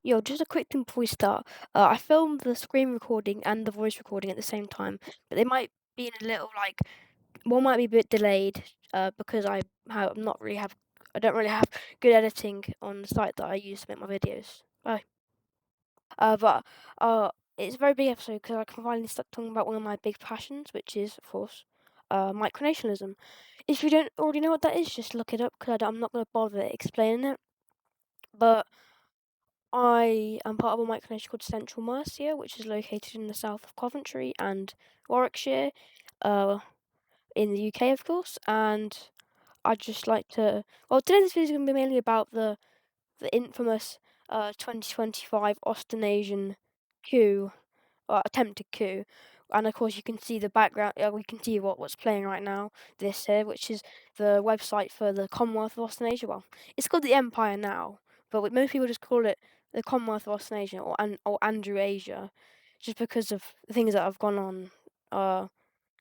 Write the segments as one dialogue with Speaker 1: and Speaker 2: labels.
Speaker 1: Yo, just a quick thing before we start. I filmed the screen recording and the voice recording at the same time, but they might be in a little one might be a bit delayed, because I'm not really have I don't really have good editing on the site that I use to make my videos. Bye. But it's a very big episode because I can finally start talking about one of my big passions, which is, of course, micronationalism. If you don't already know what that is, just look it up because I'm not going to bother explaining it. But I am part of a micronation called Central Mercia, which is located in the south of Coventry and Warwickshire, uh, in the UK, of course. And I'd just like to. Well, today this video is going to be mainly about the infamous 2025 Austenasian coup, or attempted coup. And of course, you can see the background. We can see what's playing right now. This here, which is the website for the Commonwealth of Austenasia. Well, it's called the Empire now, but most people just call it the Commonwealth of Austenasia or Andrewasia, just because of the things that have gone on.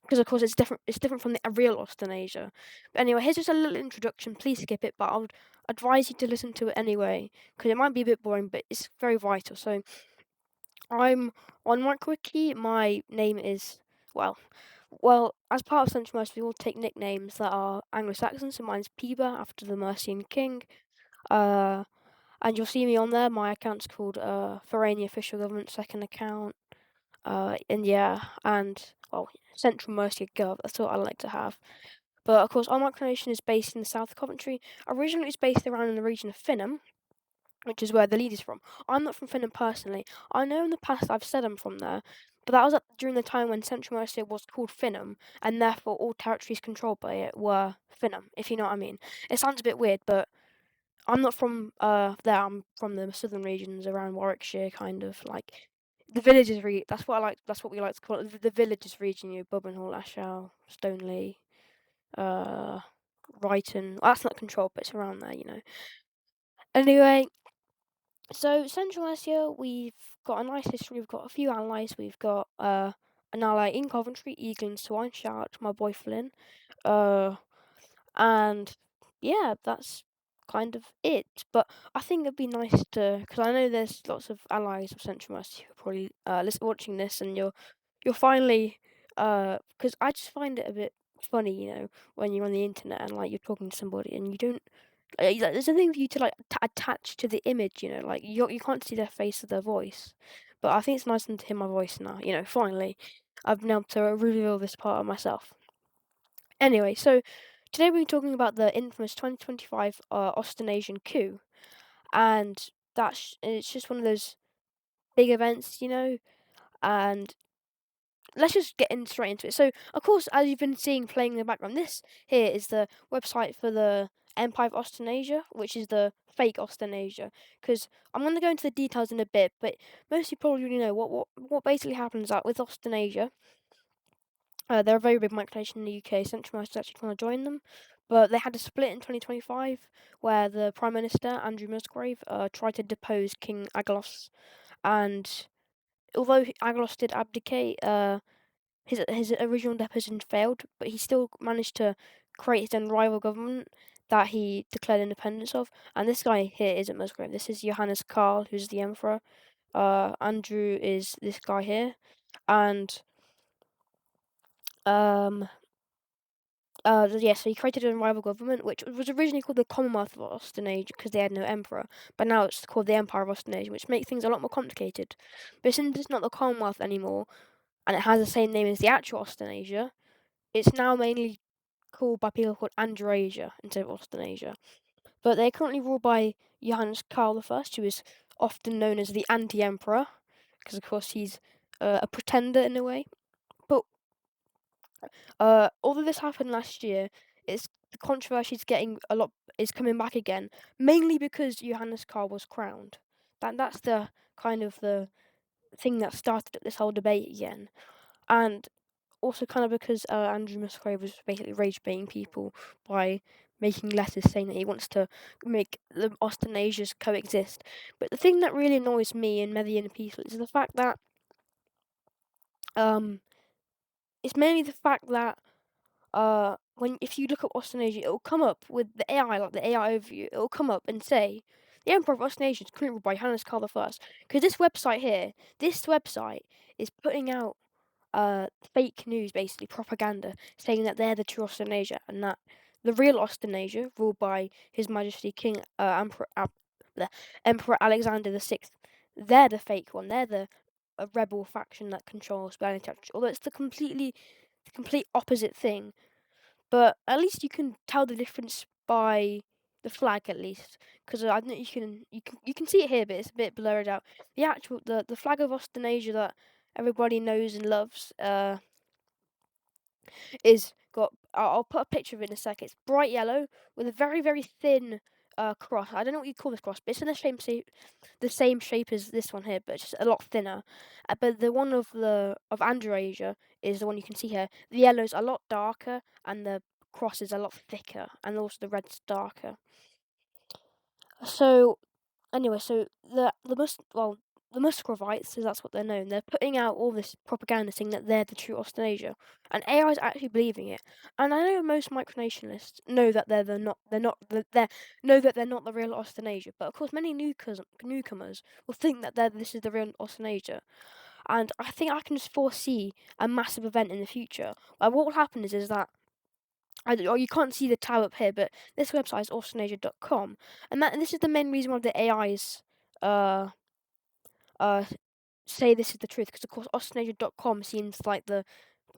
Speaker 1: Because of course it's different. It's different from the real Austenasia. But anyway, here's just a little introduction. Please skip it, but I would advise you to listen to it anyway, because it might be a bit boring, but it's very vital. So I'm on MicroWiki. My name is well, as part of Central Mercia, we all take nicknames that are Anglo-Saxon. So mine's Piba after the Mercian king. Uh, and you'll see me on there. My account's called Farania Official Government Second Account. And yeah, and well, Central Mercia Gov. That's what I like to have. But of course, our micronation is based in the south of Coventry. Originally, it's based around in the region of Finham, which is where the lead is from. I'm not from Finham personally. I know in the past I've said I'm from there, but that was during the time when Central Mercia was called Finham, and therefore all territories controlled by it were Finham, if you know what I mean. It sounds a bit weird, but I'm not from there. I'm from the southern regions around Warwickshire, kind of like the villages. That's what I like. That's what we like to call it. The villages region. You Bubbenhall, Ashall, Stoneleigh, uh, Brighton. Well, that's not controlled, but it's around there. Anyway, so Central Asia, we've got a nice history. We've got a few allies. We've got an ally in Coventry, Eagle Swine. Shout out to my boy Flynn. Uh, and yeah, that's kind of it. But I think it'd be nice to, because I know there's lots of allies of Central West who are probably watching this, and you're finally because I just find it a bit funny, when you're on the internet and like you're talking to somebody and you don't. There's nothing for you to like attach to the image, like you can't see their face or their voice. But I think it's nice to hear my voice now. Finally, I've been able to reveal this part of myself. Anyway, so today we're talking about the infamous 2025 Austenasian coup, and it's just one of those big events, and let's just get straight into it. So, of course, as you've been seeing playing in the background, this here is the website for the Empire of Austenasia, which is the fake Austenasia. Because I'm going to go into the details in a bit, but most of you probably already know what basically happens with Austenasia. They're a very big micronation in the UK. Central Most actually trying to join them, but they had a split in 2025 where the Prime Minister Andrew Musgrave tried to depose King Aglos, and although Aglos did abdicate, his original deposition failed, but he still managed to create his own rival government that he declared independence of. And this guy here isn't Musgrave. This is Johannes Karl, who's the emperor. Andrew is this guy here, and um yeah, so he created a rival government, which was originally called the Commonwealth of Austenasia because they had no emperor, but now it's called the Empire of Austenasia, which makes things a lot more complicated. But since it's not the Commonwealth anymore, and it has the same name as the actual Austenasia, it's now mainly called by people called Androasia instead of Austenasia. But they're currently ruled by Johannes Karl I, who is often known as the anti-emperor, because of course he's a pretender in a way. But although this happened last year, the controversy is coming back again, mainly because Johannes Karl was crowned. That's the kind of the thing that started this whole debate again, and also kind of because Andrew Musgrave was basically rage baiting people by making letters saying that he wants to make the Austenasias coexist. But the thing that really annoys me and many other people is the fact that um, it's mainly the fact that if you look up Austenasia, it'll come up with the AI, like the AI overview. It'll come up and say the Emperor of Austenasias is currently ruled by Johannes Karl I. Because this website is putting out fake news, basically propaganda, saying that they're the true Austenasia and that the real Austenasia, ruled by His Majesty King the Emperor Alexander VI, they're the fake one. They're the rebel faction that controls Berlin territory. Although it's the complete opposite thing. But at least you can tell the difference by the flag, at least, because I think you can see it here, but it's a bit blurred out. The flag of Austenasia that everybody knows and loves is got. I'll put a picture of it in a sec. It's bright yellow with a very thin cross. I don't know what you call this cross, but it's in the same shape as this one here, but it's just a lot thinner. But the one of Androasia is the one you can see here. The yellow's a lot darker, and the cross is a lot thicker, and also the red's darker. So anyway, so the Muscovites, so that's what they're known. They're putting out all this propaganda saying that they're the true Austenasia, and AI is actually believing it. And I know most micronationalists know that know that they're not the real Austenasia. But of course, many newcomers will think that this is the real Austenasia. And I think I can just foresee a massive event in the future. What will happen is that you can't see the tab up here, but this website is austenasia.com, and this is the main reason why the AIs uh uh say this is the truth, because of course austenasia.com seems like the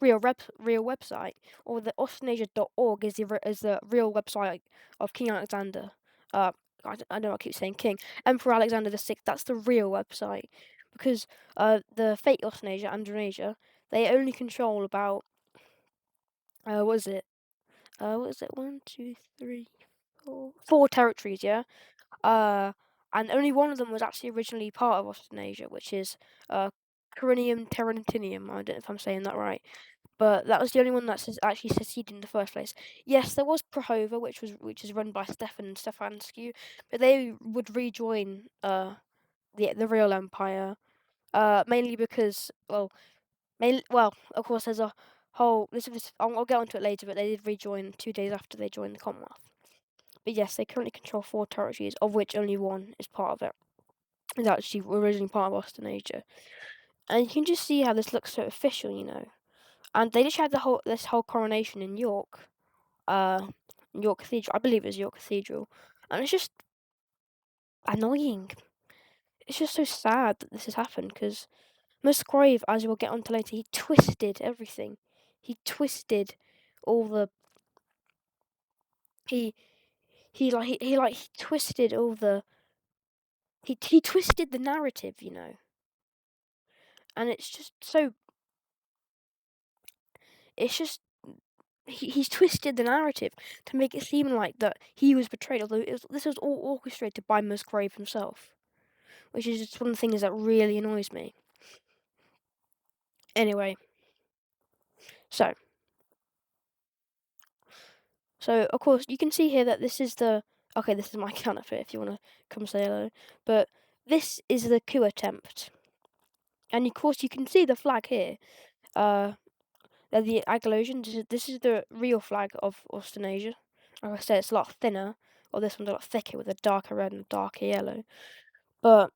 Speaker 1: real website, or the austenasia.org is the real website of King Alexander. I know I keep saying King Emperor Alexander VI. That's the real website, because the fake Austenasia, Andronasia, they only control about what is it? What is it? 1, 2, 3, 4. 4 territories, yeah. And only one of them was actually originally part of Austenasia, which is Carinium Terrentinium. I don't know if I'm saying that right, but that was the only one that actually seceded in the first place. Yes, there was Prahova, which is run by Stefan and Stefanescu, but they would rejoin the real empire, mainly because of course there's a whole I'll get onto it later, but they did rejoin 2 days after they joined the Commonwealth. But yes, they currently control 4 territories, of which only one is part of it. It's actually originally part of Austenasia. And you can just see how this looks so official, you know. And they just had this whole coronation in York. York Cathedral. I believe it was York Cathedral. And it's just annoying. It's just so sad that this has happened, because Musgrave, as we'll get onto later, he twisted everything. He twisted all the he he twisted all the he twisted the narrative, you know. And it's just he's twisted the narrative to make it seem like that he was betrayed, although this was all orchestrated by Musgrave himself, which is just one of the things that really annoys me. Anyway, so of course you can see here that this is this is my counterfeit if you want to come say hello, but this is the coup attempt, and of course you can see the flag here. The Agglosian. This is the real flag of Austenasia. Like I said, it's a lot thinner, or this one's a lot thicker with a darker red and a darker yellow. But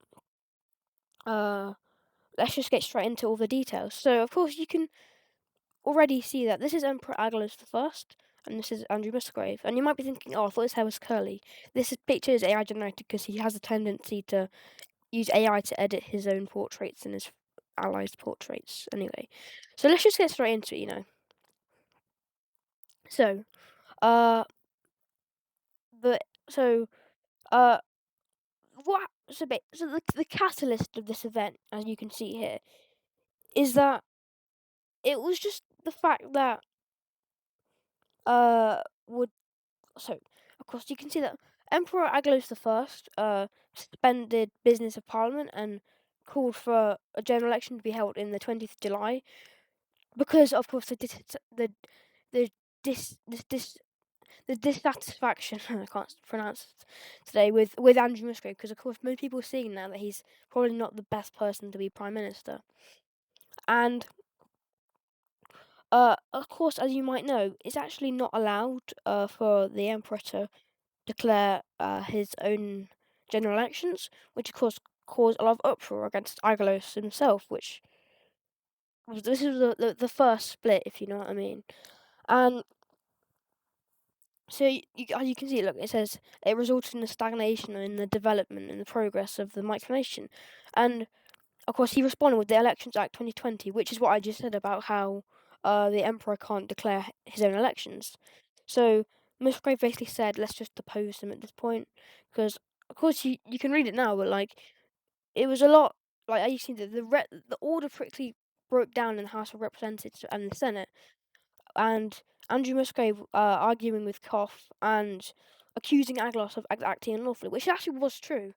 Speaker 1: let's just get straight into all the details. So of course you can already see that this is Emperor Aggelos I, and this is Andrew Musgrave. And you might be thinking, oh, I thought his hair was curly. This picture is AI generated because he has a tendency to use AI to edit his own portraits and his allies' portraits. Anyway, so let's just get straight into it, you know. So, but so what? So the catalyst of this event, as you can see here, is that it was just the fact that would so of course you can see that Emperor Aggelos I suspended business of Parliament and called for a general election to be held in the 20th of July, because of course the dis, this dis, the dissatisfaction I can't pronounce it today with Andrew Musgrave, because of course most people are seeing now that he's probably not the best person to be Prime Minister. And of course, as you might know, it's actually not allowed for the Emperor to declare his own general elections, which of course caused a lot of uproar against Aggelos himself, which this is the first split, if you know what I mean. And so as you can see, look, it says it resulted in a stagnation in the development and the progress of the micronation. And of course, he responded with the Elections Act 2020, which is what I just said about how the emperor can't declare his own elections. So Musgrave basically said, let's just depose him at this point, because of course you can read it now, but like it was a lot. Like you see, the order quickly broke down in the House of Representatives and the Senate, and Andrew Musgrave arguing with Koff and accusing Aglos of acting unlawfully, which actually was true,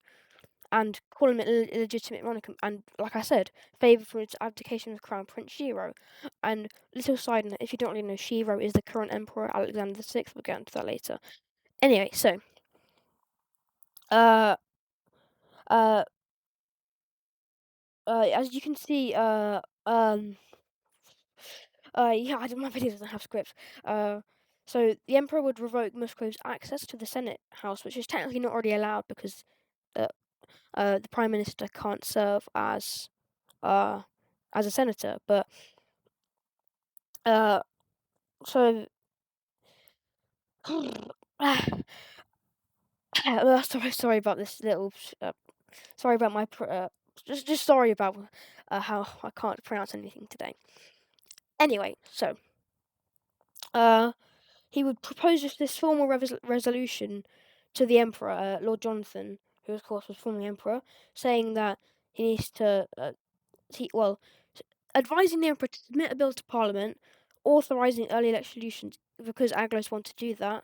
Speaker 1: and calling it illegitimate monarchy, and like I said, favoured for its abdication of Crown Prince Shiro. And little side note, if you don't really know, Shiro is the current Emperor Alexander VI. We'll get into that later. Anyway, so uh uh as you can see, yeah, my video doesn't have scripts. So the emperor would revoke Musgrove's access to the Senate House, which is technically not already allowed because uh, the prime minister can't serve uh as a senator. But uh, so sorry about this little. Sorry about my. Just sorry about how I can't pronounce anything today. Anyway, so uh, he would propose this formal resolution to the emperor, Lord Jonathan, who of course was formerly emperor, saying that he needs to, advising the emperor to submit a bill to parliament, authorising early elections because Aglos wanted to do that,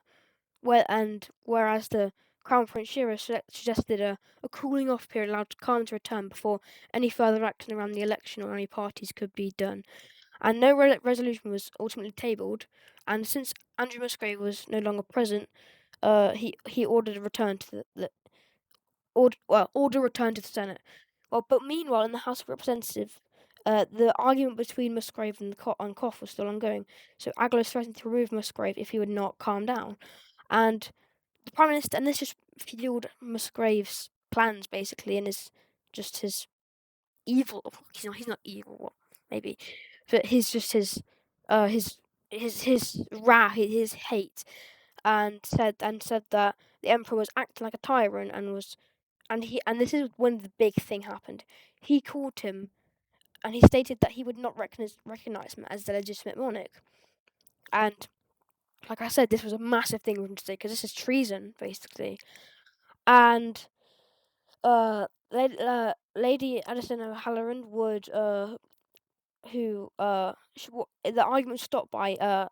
Speaker 1: whereas the Crown Prince Shiro suggested a cooling off period allowed calm to return before any further action around the election or any parties could be done. And no resolution was ultimately tabled. And since Andrew Musgrave was no longer present, he ordered a return to order returned to the Senate. Well, but meanwhile, in the House of Representatives, the argument between Musgrave and Koff was still ongoing. So Aglos threatened to remove Musgrave if he would not calm down. And the Prime Minister, and this just fueled Musgrave's plans basically, and his evil. He's not evil, maybe, but he's just his wrath, his hate, and said that the Emperor was acting like a tyrant and this is when the big thing happened. He called him, and he stated that he would not recognize him as the legitimate monarch. And like I said, this was a massive thing for him to say because this is treason, basically. And Lady Addison O'Halloran would the argument stopped by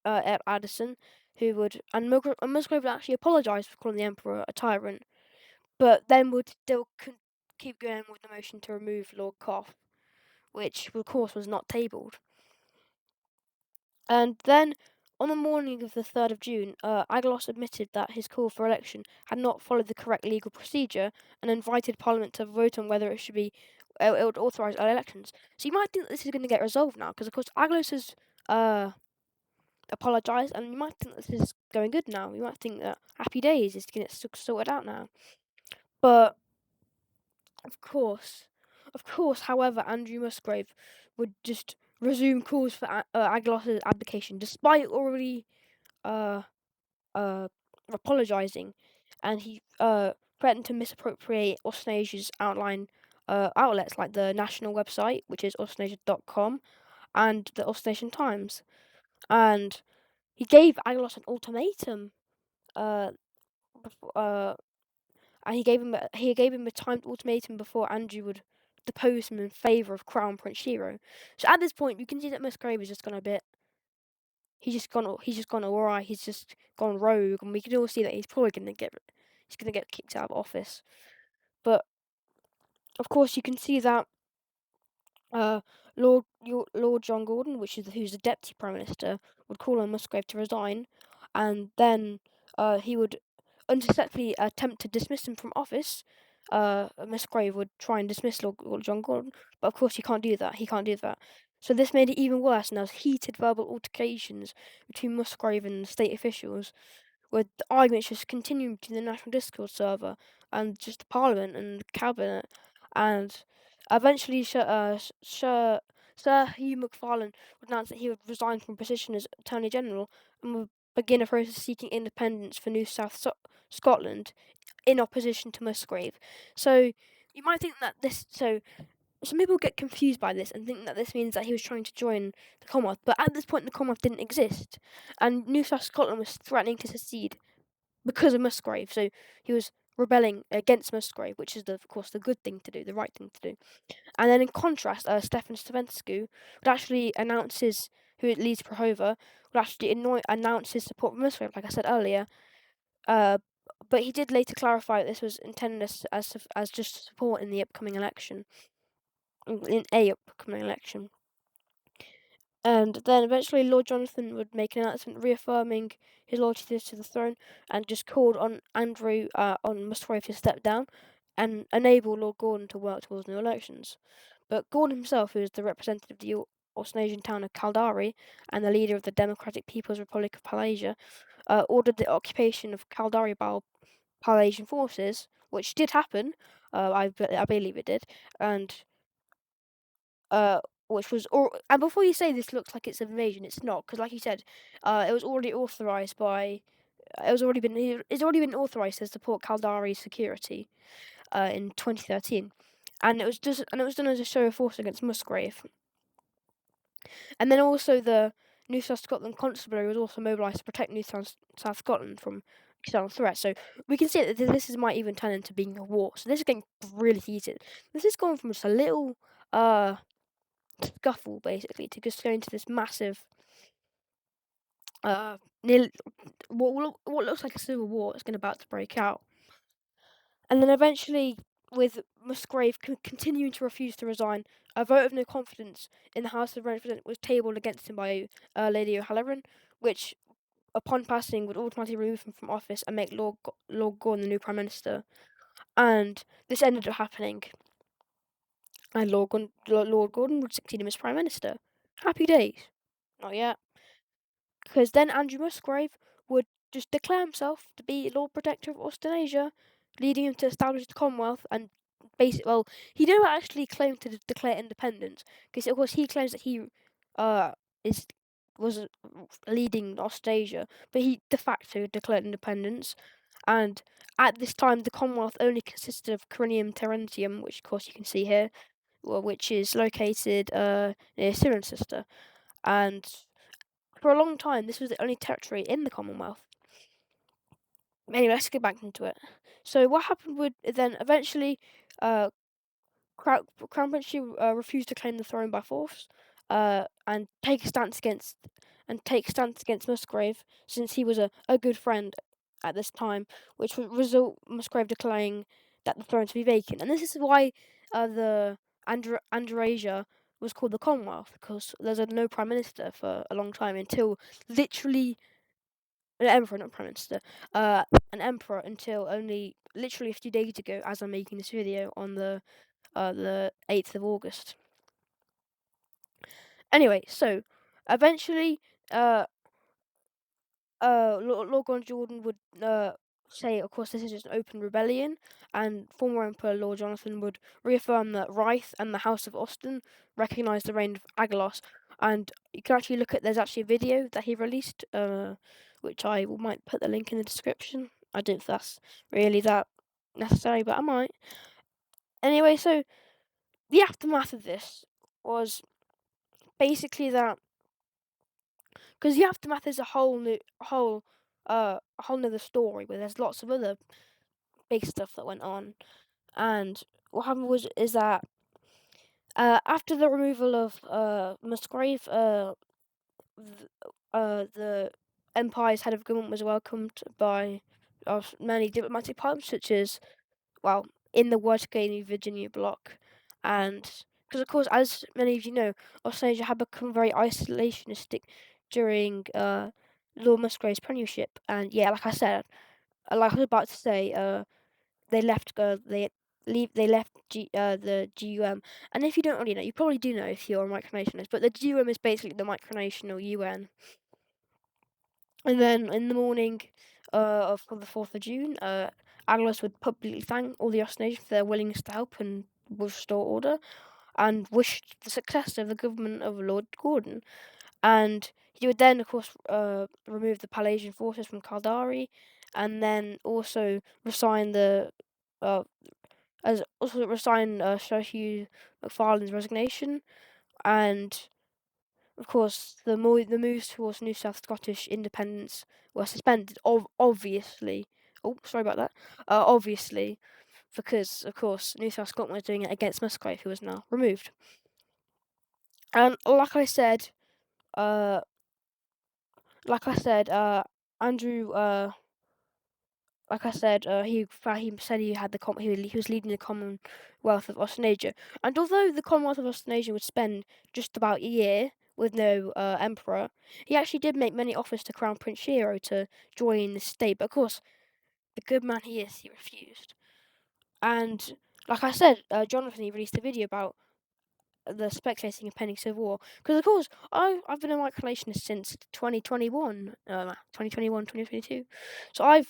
Speaker 1: Addison, who would and Musgrave would actually apologise for calling the Emperor a tyrant, but then would still keep going with the motion to remove Lord Koff, which of course was not tabled. And then, on the morning of the 3rd of June, Aggelos admitted that his call for election had not followed the correct legal procedure and invited Parliament to vote on whether it would authorise elections. So you might think that this is going to get resolved now, because of course Aggelos has apologised, and you might think that this is going good now. You might think that happy days is going to get sorted out now. But of course, however, Andrew Musgrave would just resume calls for Aggelos' abdication, despite already uh, apologising, and he threatened to misappropriate Austenasias outline outlets like the national website, which is austenasias.com, and the Austenasian Times, and he gave Aggelos an ultimatum, and he gave him a timed ultimatum before Andrew would depose him in favour of Crown Prince Shiro. So at this point, you can see that Musgrave has just gone a bit. He's just gone awry. He's just gone rogue, and we can all see that he's probably gonna get kicked out of office. But of course, you can see that Lord John Gordon, who's the deputy prime minister, would call on Musgrave to resign, and then he would unsuccessfully attempt to dismiss him from office. Musgrave would try and dismiss Lord John Gordon, but of course he can't do that. So this made it even worse, and there was heated verbal altercations between Musgrave and state officials, with the arguments just continuing between the National Discord server and just the Parliament and the Cabinet, and eventually Sir Hugh MacFarlane would announce that he would resign from position as Attorney General and would begin a process seeking independence for New South Scotland in opposition to Musgrave. So you might think that some people get confused by this and think that this means that he was trying to join the Commonwealth, but at this point the Commonwealth didn't exist, and New South Scotland was threatening to secede because of Musgrave. So he was rebelling against Musgrave, which is, of course, the good thing to do, the right thing to do. And then in contrast, Stefan Stevensku would actually who leads Prahova, would actually announce his support for Musgrave, like I said earlier. But he did later clarify that this was intended as just support in the upcoming election. In a upcoming election. And then eventually Lord Jonathan would make an announcement reaffirming his loyalty to the throne and just called on on Musgrave to step down and enable Lord Gordon to work towards new elections. But Gordon himself, who is the representative of the Austenasian town of Kildare and the leader of the Democratic People's Republic of Palasia, ordered the occupation of Kildare by Palasian forces, which did happen. I believe it did, and which was and before you say this looks like it's an invasion, it's not, because like you said, it was already authorized by. It's already been authorized to support Kaldare's security, in 2013, and it was done as a show of force against Musgrave. And then also the New South Scotland Constabulary was also mobilised to protect South Scotland from external threats. So we can see that might even turn into being a war. So this is getting really heated. This is going from just a little scuffle basically to just go into this massive nearly what looks like a civil war is about to break out. And then eventually, with Musgrave continuing to refuse to resign, a vote of no confidence in the House of Representatives was tabled against him by Lady O'Halloran, which, upon passing, would automatically remove him from office and make Lord Gordon the new Prime Minister. And this ended up happening, and Lord Gordon would succeed him as Prime Minister. Happy days. Not yet. Because then Andrew Musgrave would just declare himself to be Lord Protector of Austenasia, leading him to establish the Commonwealth and he never actually claimed to declare independence, because of course he claims that he was leading Austenasia, but he de facto declared independence, and at this time the Commonwealth only consisted of Corinium Terentium, which of course you can see here, which is located near Cirencester, and for a long time, this was the only territory in the Commonwealth. Anyway, let's get back into it. So what happened would then eventually, Crown Prince refused to claim the throne by force, and take a stance against Musgrave, since he was a good friend at this time, which would result Musgrave declaring that the throne to be vacant. And this is why the Austenasia was called the Commonwealth, because there's no prime minister for a long time until literally an emperor, not prime minister, an emperor until only literally a few days ago, as I'm making this video on the 8th of August. Anyway, so eventually, Lord Jordan would say, of course, this is just an open rebellion, and former Emperor Lord Jonathan would reaffirm that Reith and the House of Austen recognised the reign of Agelos, and you can actually there's actually a video that he released, which I might put the link in the description. I don't know if that's really that necessary, but I might. Anyway, so the aftermath of this was basically that, because the aftermath is a whole nother story where there's lots of other big stuff that went on. And what happened is that after the removal of Musgrave, the Empire's head of government was welcomed by many diplomatic partners, such as, well, in the Watergate Virginia bloc, and because of course, as many of you know, Australia had become very isolationistic during Lord Musgrave's premiership, and yeah, like I said, like I was about to say, they left the GUM, and if you don't already know, you probably do know if you're a micronationalist, but the GUM is basically the micronational UN. And then in the morning, for the 4th of June, Anglers would publicly thank all the Austenasians for their willingness to help and restore order, and wished the success of the government of Lord Gordon. And he would then, of course, remove the Palasian forces from Caldari, and then also resign uh, Sir Hugh MacFarlane's resignation, and of course the moves towards New South Scottish independence were suspended. Obviously, oh sorry about that. Obviously, because of course New South Scotland was doing it against Musgrave, who was now removed. And uh, Andrew, he said he had he was leading the Commonwealth of Austenasia, and although the Commonwealth of Austenasia would spend just about a year with no emperor, he actually did make many offers to Crown Prince Shiro to join the state. But of course, the good man he is, he refused. And like I said, Jonathan, he released a video about the speculating impending civil war, because of course I've been a micronationalist since 2021, 2022. So I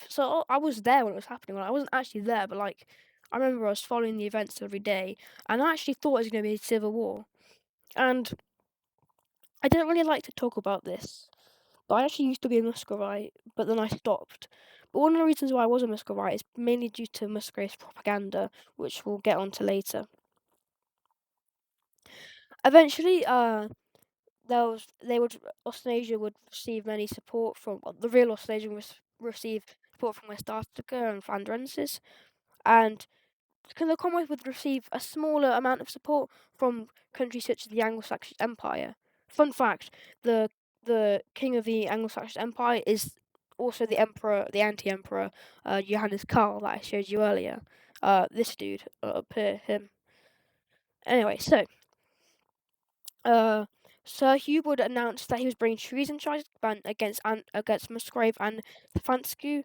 Speaker 1: was there when it was happening. Well, I wasn't actually there, but like I remember I was following the events every day, and I actually thought it was going to be a civil war. And I didn't really like to talk about this, but I actually used to be a Muscovite, but then I stopped. But one of the reasons why I was a Muscovite is mainly due to Musgrave's propaganda, which we'll get onto later. Eventually, Australasia would receive many support from the real Australasia would receive support from West Africa and Flandrensis, and the Commonwealth would receive a smaller amount of support from countries such as the Anglo-Saxon Empire. Fun fact: the king of the Anglo-Saxon Empire is also the emperor, the anti-emperor, Johannes Karl that I showed you earlier. This dude up here, him. Anyway, so Sir Hugh would announce that he was bringing treason charges against Musgrave and Stefanescu,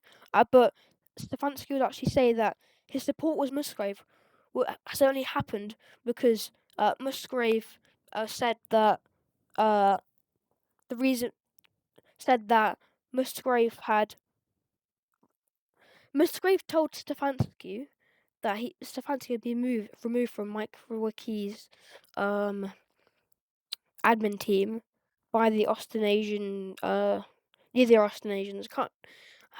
Speaker 1: but Stefanescu would actually say that his support was Musgrave has only happened because Musgrave said that the reason said that Musgrave told Stefanescu that Stefanescu had been removed from Mike Rowicki's admin team by the Austenasian, the Austenasians.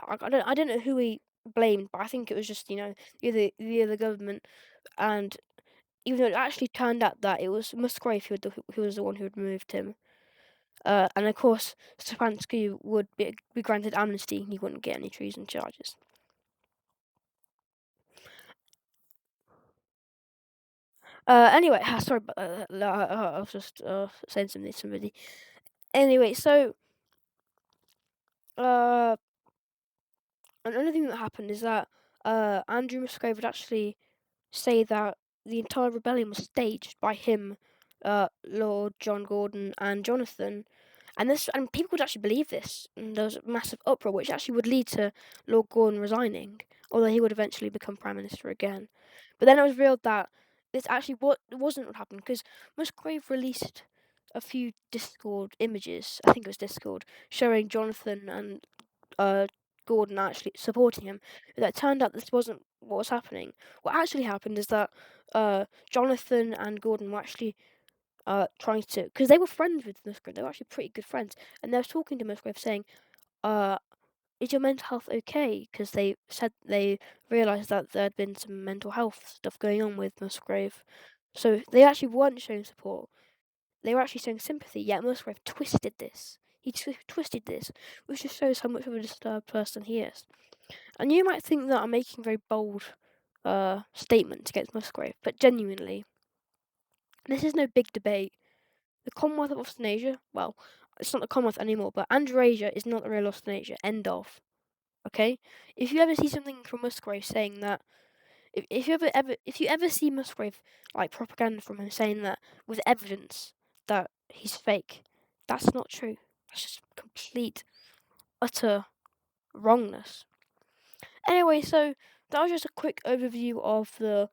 Speaker 1: I don't know who he blamed, but I think it was just the government. And even though it actually turned out that it was Musgrave who was the one who had removed him, and of course Stefanescu would be granted amnesty and he wouldn't get any treason charges. Anyway, sorry, but I was just saying something to somebody. Anyway, so another thing that happened is that Andrew Musgrave would actually say that the entire rebellion was staged by him, Lord John Gordon, and Jonathan, and people would actually believe this. And there was a massive uproar, which actually would lead to Lord Gordon resigning, although he would eventually become Prime Minister again. But then it was revealed that this actually wasn't what happened, because Musgrave released a few Discord images, I think it was Discord, showing Jonathan and Gordon actually supporting him. It turned out this wasn't what was happening. What actually happened is that Jonathan and Gordon were actually trying to, because they were friends with Musgrave, they were actually pretty good friends, and they were talking to Musgrave saying, is your mental health okay? Because they said they realised that there had been some mental health stuff going on with Musgrave. So they actually weren't showing support. They were actually showing sympathy, yet Musgrave twisted this. He twisted this, which just shows how much of a disturbed person he is. And you might think that I'm making very bold statements against Musgrave, but genuinely, this is no big debate. The Commonwealth of Austenasia, well, it's not the Commonwealth anymore, but Androsasia is not the real Austenasia. End of. Okay? If you ever see something from Musgrave saying that, if you ever see Musgrave like propaganda from him saying that with evidence that he's fake, that's not true. That's just complete, utter wrongness. Anyway, so that was just a quick overview of the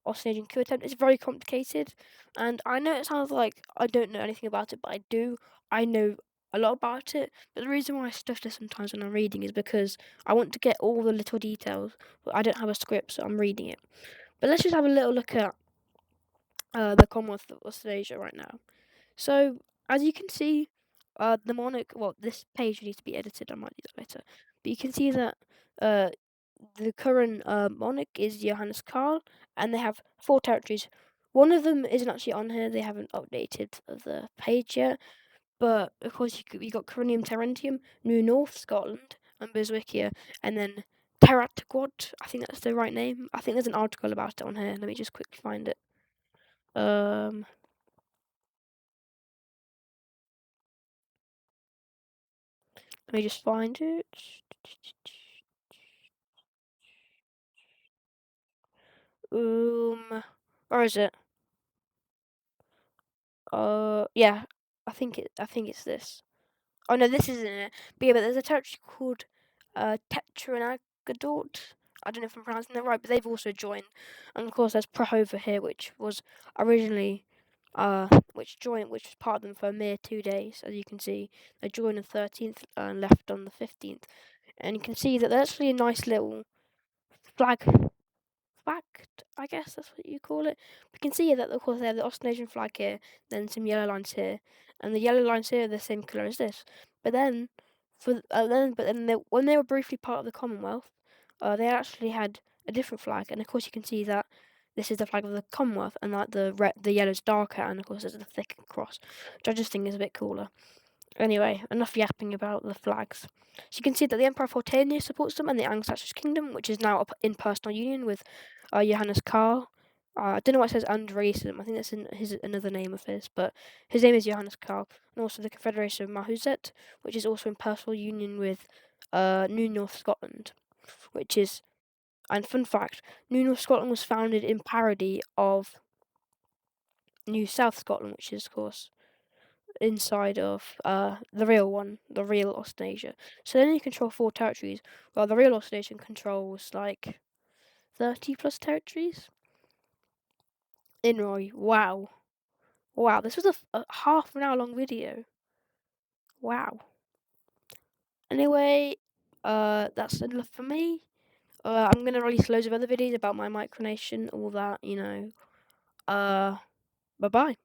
Speaker 1: Austenasian coup attempt. It's very complicated, and I know it sounds like I don't know anything about it, but I do. I know a lot about it, but the reason why I stutter sometimes when I'm reading is because I want to get all the little details, but I don't have a script, so I'm reading it. But let's just have a little look at the Commonwealth of Australasia right now. So, as you can see, the monarch. Well, this page needs to be edited. I might do that later. But you can see that uh, the current monarch is Johannes Karl, and they have 4 territories. One of them isn't actually on here. They haven't updated the page yet. But of course, you got Corinium Terentium, New North Scotland, and Biswicia, and then Terratquad. I think that's the right name. I think there's an article about it on here. Let me just quickly find it. Um, Let me just find it. Where is it? Yeah, I think it's this. Oh no, this isn't it. But yeah, but there's a territory called Tetranagadort. I don't know if I'm pronouncing that right, but they've also joined. And of course, there's Prahova here, which was originally, which was part of them for a mere 2 days. As you can see, they joined on the 13th and left on the 15th. And you can see that there's actually a nice little flag fact, I guess that's what you call it. We can see that, of course, they have the Austenasian flag here, then some yellow lines here, and the yellow lines here are the same colour as this. But then, when they were briefly part of the Commonwealth, they actually had a different flag, and of course you can see that this is the flag of the Commonwealth, and that the yellow's darker, and of course there's a thick cross, which I just think is a bit cooler. Anyway, enough yapping about the flags. So you can see that the Emperor of Hortenia supports them, and the Anglo-Saxon Kingdom, which is now in personal union with Johannes Karl. I don't know why it says under racism. I think that's another name of his, but his name is Johannes Karl. And also the Confederation of Mahuzet, which is also in personal union with New North Scotland, which is, and fun fact, New North Scotland was founded in parody of New South Scotland, which is, of course, inside of the real one, the real Austenasia. So they only control 4 territories, while the real Austenasian controls like 30 plus territories. Inroy, wow. Wow, this was a half an hour long video. Wow. Anyway, that's enough for me. I'm gonna release loads of other videos about my micronation, all that, you know. Bye bye.